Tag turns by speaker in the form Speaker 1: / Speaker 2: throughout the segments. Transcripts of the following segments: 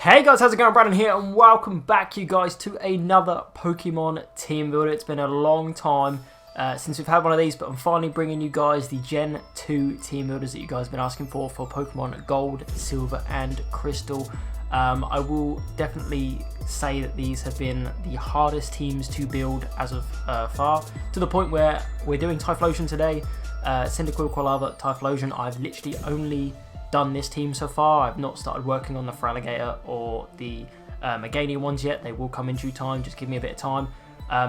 Speaker 1: Hey guys, how's it going? Brandon here and welcome back you guys to another Pokemon team builder. It's been a long time since we've had one of these, but I'm finally bringing you guys the Gen 2 team builders that you guys have been asking for Pokemon Gold, Silver and Crystal. I will definitely say that these have been the hardest teams to build as of far, to the point where we're doing Typhlosion today, Cyndaquil, Quilava, Typhlosion. I've literally only done this team so far. I've not started working on the Feraligatr or the Meganium ones yet. They will come in due time, just give me a bit of time.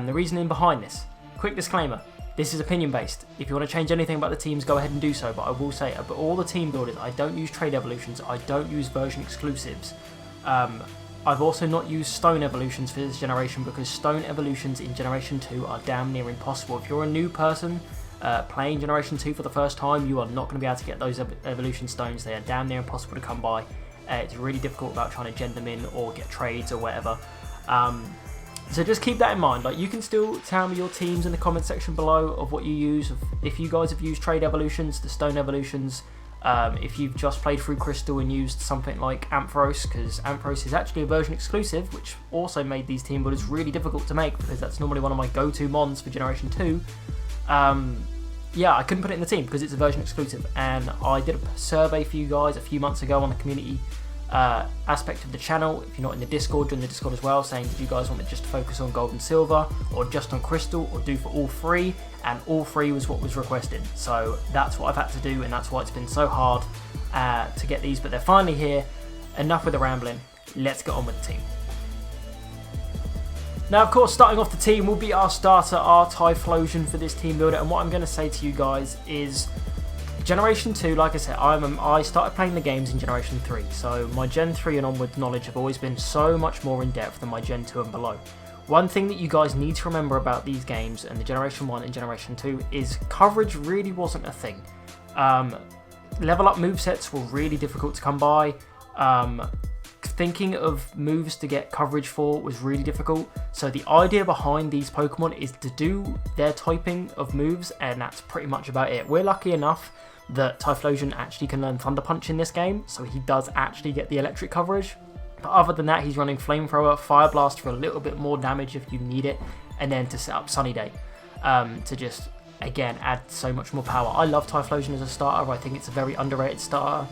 Speaker 1: The reasoning behind this, quick disclaimer, this is opinion based. If you want to change anything about the teams, go ahead and do so, but I will say, but all the team builders, I don't use trade evolutions, I don't use version exclusives. I've also not used stone evolutions for this generation because stone evolutions in generation 2 are damn near impossible. If you're a new person playing generation 2 for the first time, you are not going to be able to get those evolution stones. They are damn near impossible to come by. It's really difficult about trying to gen them in or get trades or whatever. So just keep that in mind. Like, you can still tell me your teams in the comment section below of what you use. If you guys have used trade evolutions, the stone evolutions, if you've just played through Crystal and used something like Ampharos, because Ampharos is actually a version exclusive, which also made these team builders really difficult to make because that's normally one of my go-to mons for generation 2. Yeah, I couldn't put it in the team because it's a version exclusive, and I did a survey for you guys a few months ago on the community aspect of the channel. If you're not in the Discord, join the Discord as well, saying did you guys want me just to focus on gold and silver, or just on crystal, or do for all three, and all three was what was requested. So that's what I've had to do, and that's why it's been so hard to get these, but they're finally here. Enough with the rambling, let's get on with the team. Now, of course, starting off the team will be our starter, our Typhlosion for this team builder. And what I'm going to say to you guys is, Generation 2, like I said, I started playing the games in Generation 3. So my Gen 3 and onward knowledge have always been so much more in depth than my Gen 2 and below. One thing that you guys need to remember about these games and the Generation 1 and Generation 2 is coverage really wasn't a thing. Level up movesets were really difficult to come by. Thinking of moves to get coverage for was really difficult. So the idea behind these Pokemon is to do their typing of moves, and that's pretty much about it. We're lucky enough that Typhlosion actually can learn Thunder Punch in this game, so he does actually get the electric coverage. But other than that, he's running Flamethrower, Fire Blast for a little bit more damage if you need it, and then to set up Sunny Day to just, again, add so much more power. I love Typhlosion as a starter. I think it's a very underrated starter.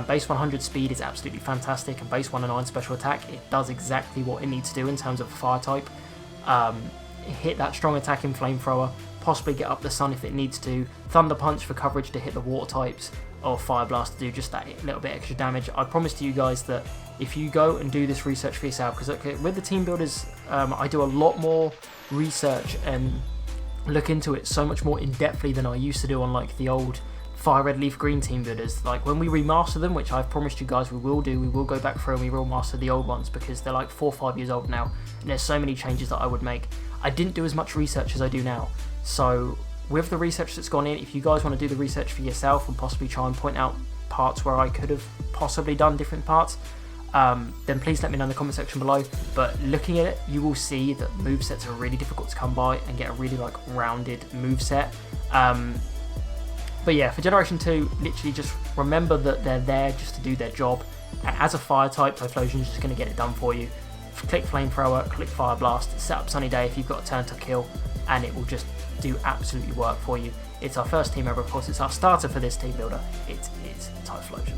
Speaker 1: Base 100 speed is absolutely fantastic, and base 109 special attack, it does exactly what it needs to do in terms of fire type. Hit that strong attack in Flamethrower, possibly get up the sun if it needs to, Thunder Punch for coverage to hit the water types, or Fire Blast to do just that little bit extra damage. I promise to you guys that if you go and do this research for yourself, because with the team builders, I do a lot more research and look into it so much more in-depthly than I used to do on like the old Fire Red Leaf Green team builders. Like when we remaster them, which I've promised you guys we will do, we will go back through and we will master the old ones because they're like 4 or 5 years old now, and there's so many changes that I would make. I didn't do as much research as I do now. So with the research that's gone in, if you guys want to do the research for yourself and possibly try and point out parts where I could have possibly done different parts, then please let me know in the comment section below. But looking at it, you will see that movesets are really difficult to come by and get a really like rounded moveset. But yeah, for Generation 2, literally just remember that they're there just to do their job. And as a fire type, Typhlosion is just going to get it done for you. Click Flamethrower, click Fire Blast, set up Sunny Day if you've got a turn to kill, and it will just do absolutely work for you. It's our first team ever, of course, it's our starter for this team builder. It is Typhlosion.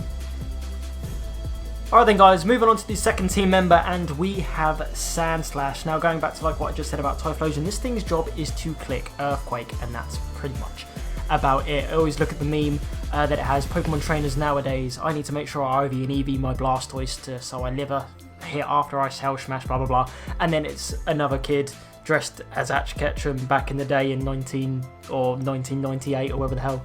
Speaker 1: Alright then guys, moving on to the second team member, and we have Sandslash. Now going back to like what I just said about Typhlosion, this thing's job is to click Earthquake, and that's pretty much about it. I always look at the meme that it has Pokemon trainers nowadays. I need to make sure I IV and EV my Blastoise so I live a hit after I Shell Smash, blah blah blah. And then it's another kid dressed as Ash Ketchum back in the day in 1998 or whatever the hell.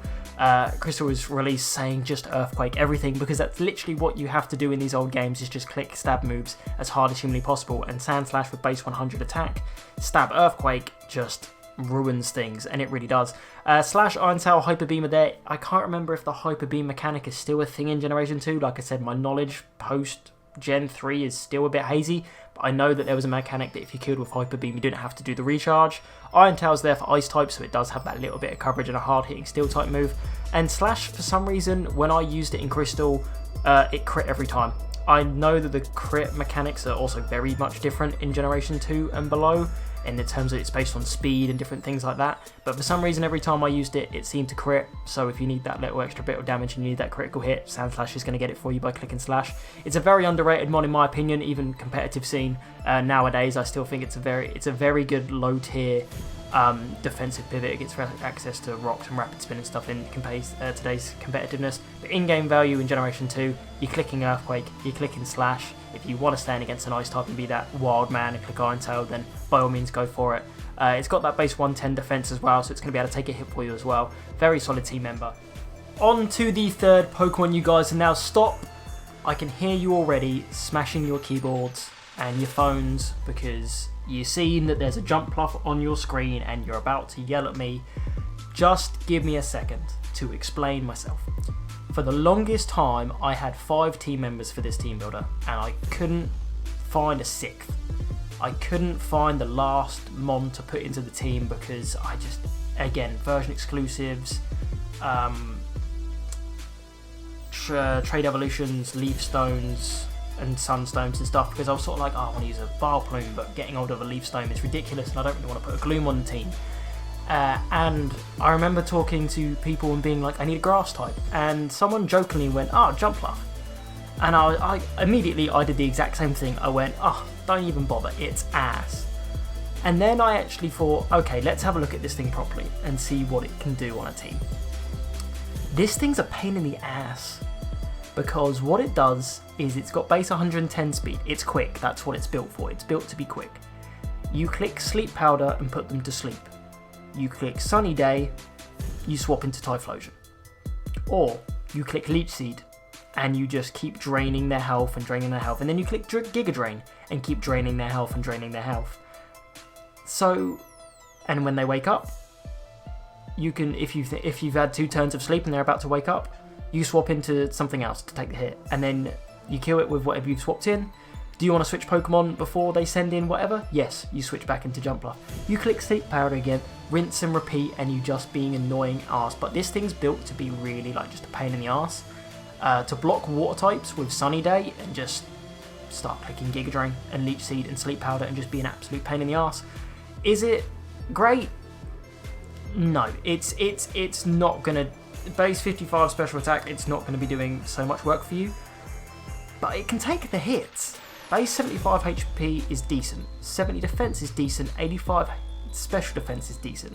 Speaker 1: Crystal was released saying just Earthquake everything, because that's literally what you have to do in these old games, is just click stab moves as hard as humanly possible. And Sandslash with base 100 attack, stab Earthquake just ruins things, and it really does. Slash Iron Tail Hyper Beam are there. I can't remember if the Hyper Beam mechanic is still a thing in Generation 2. Like I said, my knowledge post Gen 3 is still a bit hazy, but I know that there was a mechanic that if you killed with Hyper Beam you didn't have to do the recharge. Iron Tail's there for Ice type, so it does have that little bit of coverage and a hard hitting Steel type move. And Slash, for some reason, when I used it in Crystal, it crit every time. I know that the crit mechanics are also very much different in Generation 2 and below, in the terms of it's based on speed and different things like that, but for some reason every time I used it, it seemed to crit. So if you need that little extra bit of damage and you need that critical hit, Sandslash is going to get it for you by clicking Slash. It's a very underrated mod in my opinion, even competitive scene nowadays. I still think it's a very good low tier defensive pivot. It gets access to rocks and rapid spin and stuff in today's competitiveness. But in-game value in Generation 2, you're clicking Earthquake, you're clicking Slash. If you want to stand against an ice type and be that wild man and click Iron Tail, then by all means go for it. It's got that base 110 defense as well, so it's going to be able to take a hit for you as well. Very solid team member. On to the third Pokemon, you guys, and now stop. I can hear you already smashing your keyboards and your phones because you've seen that there's a Jumpluff on your screen and you're about to yell at me. Just give me a second to explain myself. For the longest time, I had 5 team members for this team builder, and I couldn't find a 6th. I couldn't find the last Mon to put into the team because I just, again, version exclusives, trade evolutions, leaf stones, and sunstones and stuff, because I was sort of like, oh, I want to use a Vileplume, but getting hold of a leaf stone is ridiculous, and I don't really want to put a Gloom on the team. And I remember talking to people and being like, I need a grass type, and someone jokingly went, oh, Jumpluff, and I immediately did the exact same thing. I went, oh, don't even bother, it's ass. And then I actually thought, okay, let's have a look at this thing properly and see what it can do on a team. This thing's a pain in the ass, because what it does is it's got base 110 speed. It's quick, that's what it's built for. It's built to be quick. You click Sleep Powder and put them to sleep. You click Sunny Day, you swap into Typhlosion. Or you click Leech Seed and you just keep draining their health and draining their health. And then you click Giga Drain and keep draining their health and draining their health. So, and when they wake up, you can, if you've had 2 turns of sleep and they're about to wake up, you swap into something else to take the hit, and then you kill it with whatever you've swapped in. Do you want to switch Pokemon before they send in whatever? Yes, you switch back into Jumpluff. You click Sleep Powder again, rinse and repeat, and you just being annoying arse. But this thing's built to be really like just a pain in the arse. To block water types with Sunny Day and just start clicking Giga Drain and Leech Seed and Sleep Powder and just be an absolute pain in the arse. Is it great? No, it's not gonna. Base 55 special attack, it's not going to be doing so much work for you, but it can take the hits. Base 75 HP is decent, 70 defense is decent, 85 special defense is decent.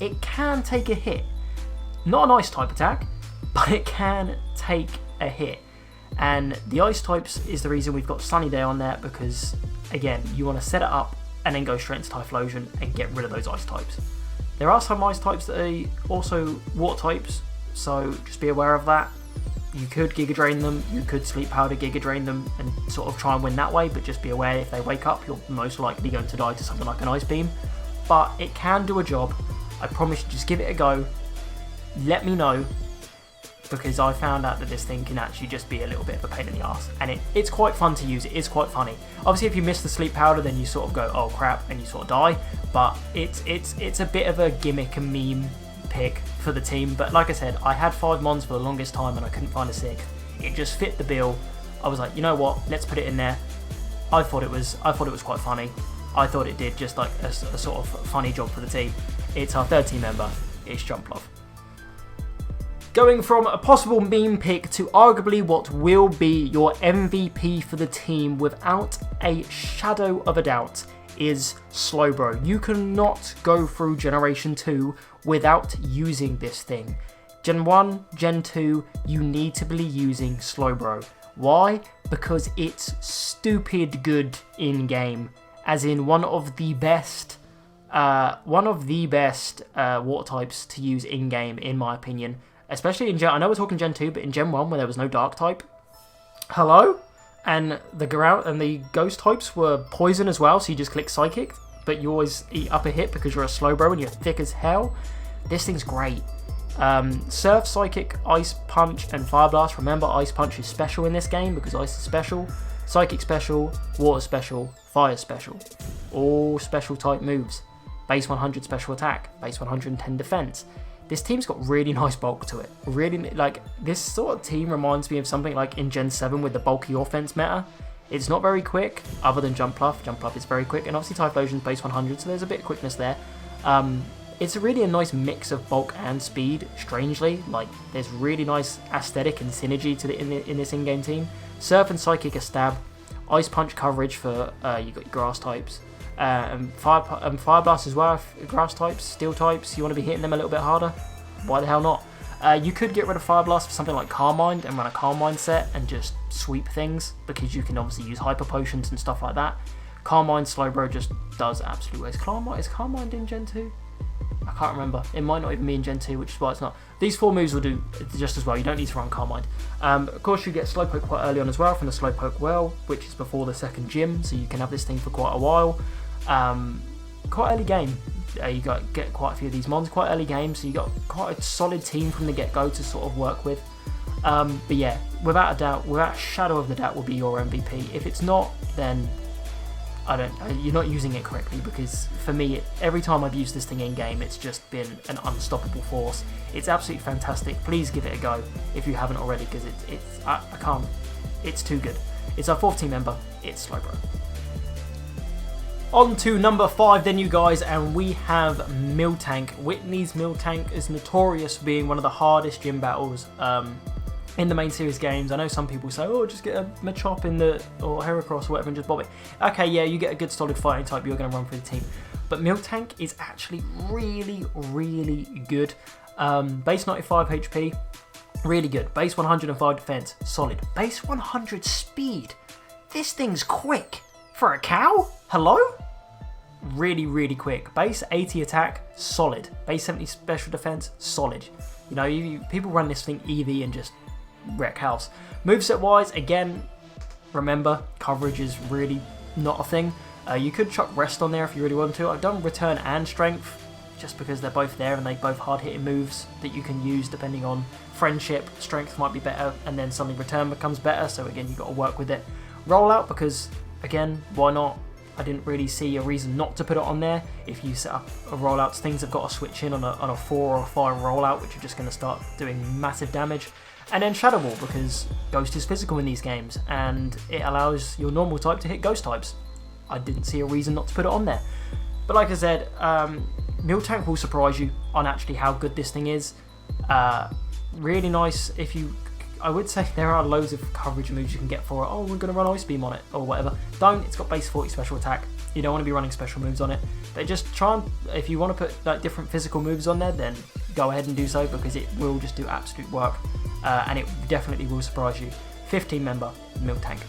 Speaker 1: It can take a hit. Not an ice type attack, but it can take a hit. And the ice types is the reason we've got Sunny Day on there, because again, you want to set it up and then go straight into Typhlosion and get rid of those ice types. There are some ice types that are also water types, so just be aware of that. You could Giga Drain them, you could Sleep Powder Giga Drain them and sort of try and win that way, but just be aware if they wake up, you're most likely going to die to something like an Ice Beam. But it can do a job. I promise you, just give it a go. Let me know, because I found out that this thing can actually just be a little bit of a pain in the arse, and it's quite fun to use. It is quite funny. Obviously, if you miss the Sleep Powder, then you sort of go, oh crap, and you sort of die. But it's a bit of a gimmick and meme pick for the team. But like I said, I had 5 Mons for the longest time and I couldn't find a 6th. It just fit the bill. I was like, you know what, let's put it in there. I thought it was quite funny. I thought it did just like a sort of funny job for the team. It's our 3rd team member. It's Jumpluff. Going from a possible meme pick to arguably what will be your MVP for the team without a shadow of a doubt is Slowbro. You cannot go through Generation 2 without using this thing. Gen 1, Gen 2, you need to be using Slowbro. Why? Because it's stupid good in-game. As in one of the best water types to use in-game, in my opinion. Especially in Gen, I know we're talking Gen 2, but in Gen 1 where there was no Dark type. Hello? And the ground and the ghost types were poison as well, so you just click Psychic, but you always eat up a hit because you're a Slowbro and you're thick as hell. This thing's great. Surf, Psychic, Ice Punch, and Fire Blast. Remember, Ice Punch is special in this game because Ice is special. Psychic special, Water special, Fire special. All special type moves. Base 100 special attack, base 110 defense. this team's got really nice bulk to it. Really, like, this sort of team reminds me of something like in Gen 7 with the bulky offense meta. It's not very quick, other than Jumpluff. Jumpluff is very quick, and obviously Typhlosion's base 100, so there's a bit of quickness there. It's really a nice mix of bulk and speed, strangely. Like, there's really nice aesthetic and synergy to in this in-game team. Surf and Psychic are stab. Ice Punch coverage for, you got your grass types. And Fire Blast as well, grass types, steel types, you want to be hitting them a little bit harder? Why the hell not? You could get rid of Fire Blast for something like Carmine and run a Carmine set and just sweep things, because you can obviously use Hyper Potions and stuff like that. Carmine Slowbro just does absolute waste. Is Carmine in Gen 2? I can't remember. It might not even be in Gen 2, which is why it's not. These 4 moves will do just as well. You don't need to run Carmine. Of course, you get Slowpoke quite early on as well from the Slowpoke Well, which is before the second gym, so you can have this thing for quite a while. Quite early game. You get quite a few of these mons quite early game, so you got quite a solid team from the get-go to sort of work with. But yeah, without a doubt, without a shadow of the doubt, will be your MVP. If it's not, then you're not using it correctly, because for me, every time I've used this thing in game, it's just been an unstoppable force. It's absolutely fantastic. Please give it a go if you haven't already, because I can't. It's too good. It's our 4th team member. It's Slowbro. On to number 5 then, you guys, and we have Miltank. Whitney's Miltank is notorious for being one of the hardest gym battles in the main series games. I know some people say, oh, just get a Machop or Heracross or whatever and just bob it. Okay, yeah, you get a good solid fighting type, you're going to run through the team. But Miltank is actually really, really good. Base 95 HP, really good. Base 105 defense, solid. Base 100 speed. This thing's quick. For a cow? Hello? Really, really quick. Base 80 attack, solid. Base 70 special defense, solid. You know, people run this thing EV and just wreck house. Moveset wise, again, remember, coverage is really not a thing. You could chuck rest on there if you really want to. I've done return and strength, just because they're both there and they both hard hitting moves that you can use depending on friendship. Strength might be better, and then suddenly return becomes better, so again, you've got to work with it. Rollout, because again, why not? I didn't really see a reason not to put it on there. If you set up a rollout, things have got to switch in on a 4 or a 5 rollout, which are just going to start doing massive damage. And then Shadow Ball, because Ghost is physical in these games, and it allows your normal type to hit Ghost types. I didn't see a reason not to put it on there. But like I said, Miltank will surprise you on actually how good this thing is. Really nice. I would say there are loads of coverage moves you can get for it. Oh, we're going to run Ice Beam on it, or whatever. Don't. It's got base 40 special attack. You don't want to be running special moves on it. But just try and, if you want to put like different physical moves on there, then go ahead and do so, because it will just do absolute work. And it definitely will surprise you. 15 member, Miltank.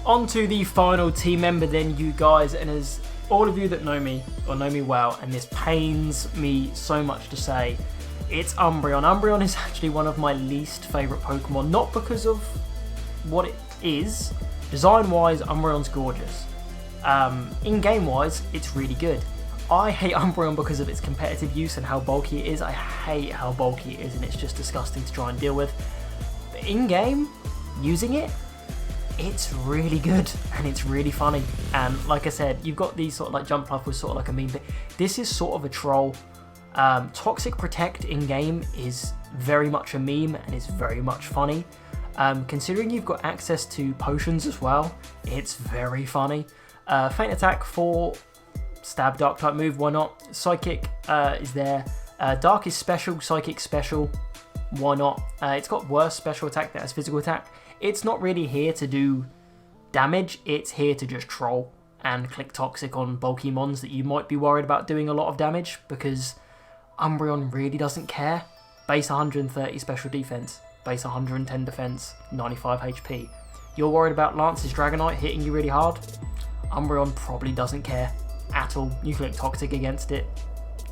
Speaker 1: On to the final team member then, you guys, and as all of you that know me, or know me well, and this pains me so much to say, it's Umbreon. Umbreon is actually one of my least favourite Pokemon, not because of what it is. Design-wise, Umbreon's gorgeous. In-game wise, it's really good. I hate Umbreon because of its competitive use and how bulky it is. I hate how bulky it is, and it's just disgusting to try and deal with. But in-game, using it, it's really good and it's really funny. And like I said, you've got these sort of like Jumpluff was sort of like a meme, but this is sort of a troll. Toxic Protect in-game is very much a meme and is very much funny. Considering you've got access to potions as well, it's very funny. Feint Attack for Stab Dark type move, why not? Psychic is there. Dark is special, Psychic special, why not? It's got worse special attack that has physical attack. It's not really here to do damage, it's here to just troll and click Toxic on bulky mons that you might be worried about doing a lot of damage, because Umbreon really doesn't care. Base 130 special defense, base 110 defense, 95 HP. You're worried about Lance's Dragonite hitting you really hard? Umbreon probably doesn't care at all. You click Toxic against it,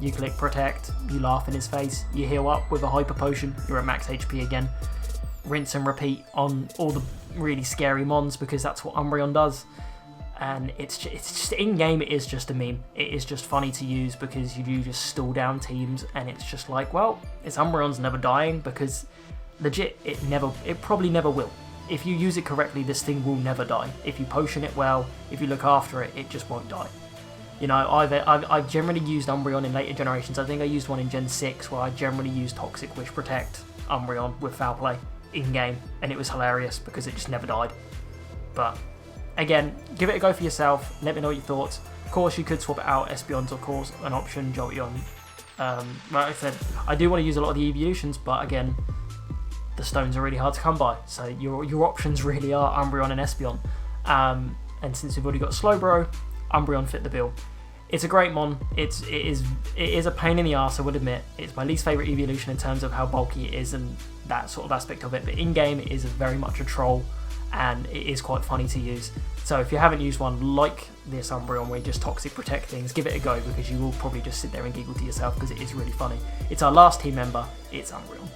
Speaker 1: you click Protect, you laugh in his face, you heal up with a Hyper Potion, you're at max HP again. Rinse and repeat on all the really scary mons, because that's what Umbreon does. And it's just in-game, it is just a meme. It is just funny to use because you do just stall down teams, and it's just like, well, it's Umbreon's never dying, because legit, it probably never will. If you use it correctly, this thing will never die. If you potion it well, if you look after it, it just won't die. You know, I've generally used Umbreon in later generations. I think I used one in Gen 6 where I generally used Toxic Wish Protect Umbreon with Foul Play in-game, and it was hilarious because it just never died. But again, give it a go for yourself. Let me know your thoughts. Of course, you could swap it out. Espeon's, of course, an option. Jolteon. Like I said, I do want to use a lot of the evolutions, but again, the stones are really hard to come by. So your options really are Umbreon and Espeon. And since we've already got Slowbro, Umbreon fit the bill. It's a great mon. It is a pain in the arse, I would admit. It's my least favourite evolution in terms of how bulky it is and that sort of aspect of it. But in-game, it is very much a troll, and it is quite funny to use. So if you haven't used one like this Umbreon where you just Toxic Protect things, give it a go, because you will probably just sit there and giggle to yourself because it is really funny. It's our last team member. It's Umbreon.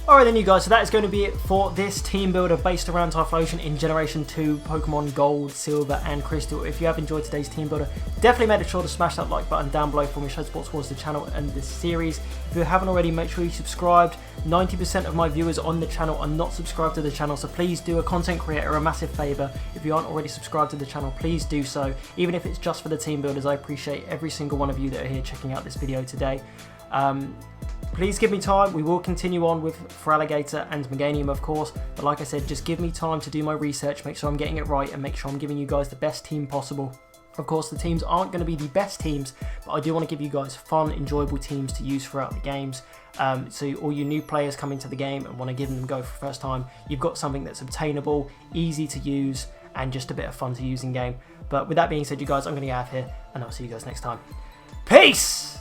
Speaker 1: Alright then, you guys, so that is going to be it for this team builder based around Typhlosion in Generation 2, Pokemon Gold, Silver and Crystal. If you have enjoyed today's team builder, definitely make sure to smash that like button down below for me, show support towards the channel and this series. If you haven't already, make sure you subscribed. 90% of my viewers on the channel are not subscribed to the channel, so please do a content creator a massive favour. If you aren't already subscribed to the channel, please do so. Even if it's just for the team builders, I appreciate every single one of you that are here checking out this video today. Please give me time. We will continue on with Feraligatr and Meganium, of course, but like I said, just give me time to do my research, make sure I'm getting it right, and make sure I'm giving you guys the best team possible. Of course, the teams aren't going to be the best teams, but I do want to give you guys fun, enjoyable teams to use throughout the games. So all you new players coming to the game and want to give them a go for the first time, you've got something that's obtainable, easy to use, and just a bit of fun to use in game. But with that being said, you guys, I'm going to get out of here, and I'll see you guys next time. Peace!